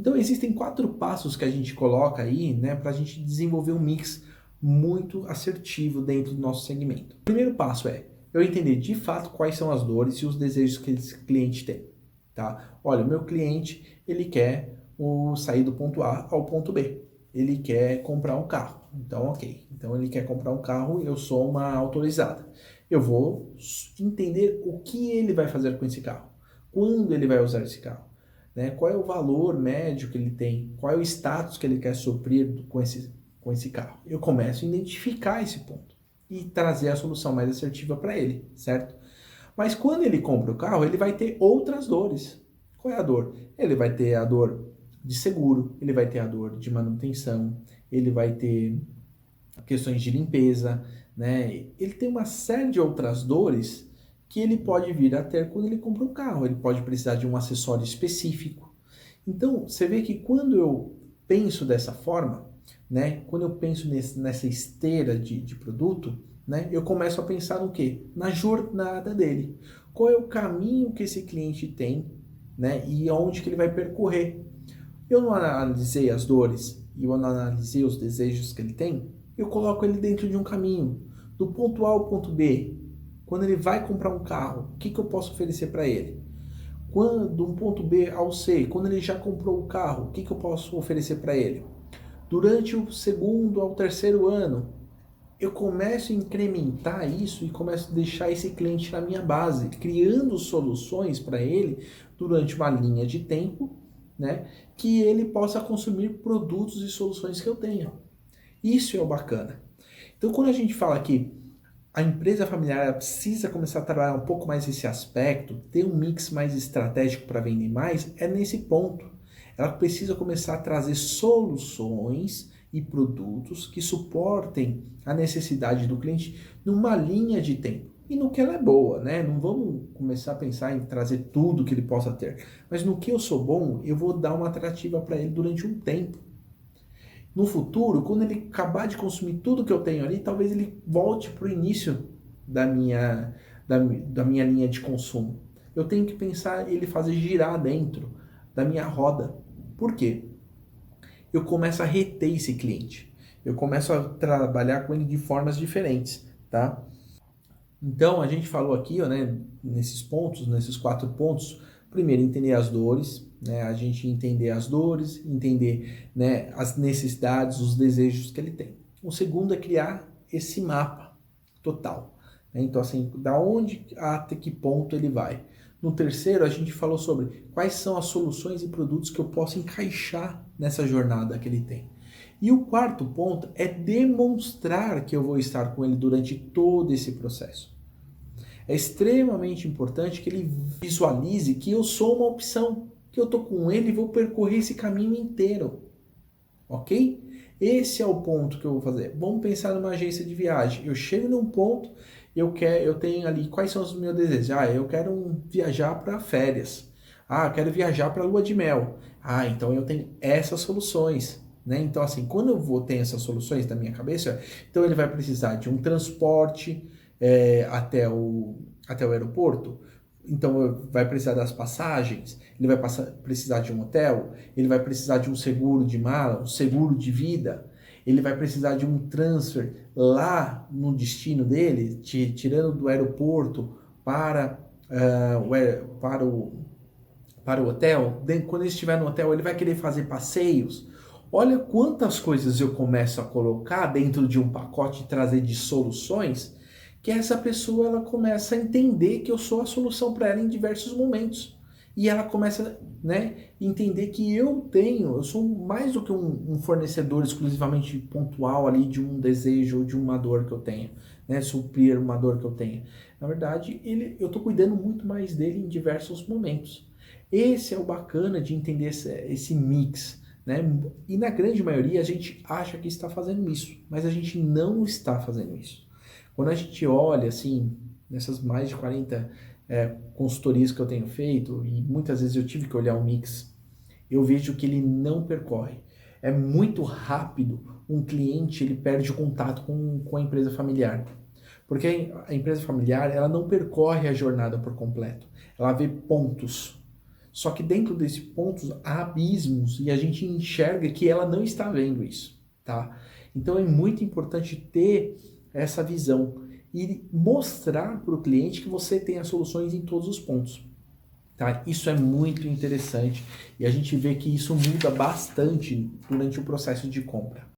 Então existem 4 passos que a gente coloca aí, né, para a gente desenvolver um mix muito assertivo dentro do nosso segmento. O primeiro passo é eu entender de fato quais são as dores e os desejos que esse cliente tem, tá? Olha, o meu cliente, ele quer sair do ponto A ao ponto B. Ele quer comprar um carro. Então, ok. Então, ele quer comprar um carro, eu sou uma autorizada. Eu vou entender o que ele vai fazer com esse carro. Quando ele vai usar esse carro, né? Qual é o valor médio que ele tem? Qual é o status que ele quer suprir com esse carro? Eu começo a identificar esse ponto e trazer a solução mais assertiva para ele, certo? Mas quando ele compra o carro, ele vai ter outras dores. Qual é a dor? Ele vai ter a dor de seguro, ele vai ter a dor de manutenção, ele vai ter questões de limpeza, né? Ele tem uma série de outras dores que ele pode vir a ter quando ele compra um carro. Ele pode precisar de um acessório específico. Então, você vê que quando eu penso dessa forma, né? Quando eu penso nessa esteira de produto, né? Eu começo a pensar no quê? Na jornada dele. Qual é o caminho que esse cliente tem, né? E aonde que ele vai percorrer. Eu não analisei as dores e eu não analisei os desejos que ele tem, eu coloco ele dentro de um caminho, do ponto A ao ponto B. Quando ele vai comprar um carro, o que eu posso oferecer para ele? Quando, do ponto B ao C, quando ele já comprou o carro, o que eu posso oferecer para ele? Durante o segundo ao terceiro ano, eu começo a incrementar isso e começo a deixar esse cliente na minha base, criando soluções para ele durante uma linha de tempo, né, que ele possa consumir produtos e soluções que eu tenha. Isso é o bacana. Então, quando a gente fala que a empresa familiar precisa começar a trabalhar um pouco mais esse aspecto, ter um mix mais estratégico para vender mais, é nesse ponto. Ela precisa começar a trazer soluções e produtos que suportem a necessidade do cliente numa linha de tempo. E no que ela é boa, né? Não vamos começar a pensar em trazer tudo que ele possa ter. Mas no que eu sou bom, eu vou dar uma atrativa para ele durante um tempo. No futuro, quando ele acabar de consumir tudo que eu tenho ali, talvez ele volte para o início da da minha linha de consumo. Eu tenho que pensar ele fazer girar dentro da minha roda. Por quê? Eu começo a reter esse cliente. Eu começo a trabalhar com ele de formas diferentes, tá? Então, a gente falou aqui, ó, né, nesses pontos, nesses 4 pontos, primeiro, entender as dores, né, a gente entender as dores, entender, né, as necessidades, os desejos que ele tem. O segundo é criar esse mapa total, né? Então, assim, da onde até que ponto ele vai. No terceiro, a gente falou sobre quais são as soluções e produtos que eu posso encaixar nessa jornada que ele tem. E o quarto ponto é demonstrar que eu vou estar com ele durante todo esse processo. É extremamente importante que ele visualize que eu sou uma opção, que eu estou com ele e vou percorrer esse caminho inteiro, ok? Esse é o ponto que eu vou fazer. Vamos pensar numa agência de viagem. Eu chego num ponto, eu tenho ali quais são os meus desejos. Ah, eu quero viajar para férias. Ah, eu quero viajar para lua de mel. Ah, então eu tenho essas soluções. Né? Então, assim, quando eu vou ter essas soluções na minha cabeça, então ele vai precisar de um transporte até o aeroporto, então vai precisar das passagens, ele vai precisar de um hotel, ele vai precisar de um seguro de mala, um seguro de vida, ele vai precisar de um transfer lá no destino dele, tirando do aeroporto para, para o hotel. Quando ele estiver no hotel, ele vai querer fazer passeios. Olha quantas coisas eu começo a colocar dentro de um pacote e trazer de soluções que essa pessoa ela começa a entender que eu sou a solução para ela em diversos momentos. E ela começa, né, a entender que eu sou mais do que um fornecedor exclusivamente pontual ali de um desejo ou de uma dor que eu tenho, né, suprir uma dor que eu tenho. Na verdade, eu estou cuidando muito mais dele em diversos momentos. Esse é o bacana de entender esse mix, né? E na grande maioria a gente acha que está fazendo isso, mas a gente não está fazendo isso. Quando a gente olha, assim, nessas mais de 40 consultorias que eu tenho feito, e muitas vezes eu tive que olhar o mix, eu vejo que ele não percorre. É muito rápido um cliente, ele perde o contato com a empresa familiar. Porque a empresa familiar, ela não percorre a jornada por completo. Ela vê pontos. Só que dentro desses pontos há abismos e a gente enxerga que ela não está vendo isso, tá? Então é muito importante ter essa visão e mostrar para o cliente que você tem as soluções em todos os pontos, tá? Isso é muito interessante e a gente vê que isso muda bastante durante o processo de compra.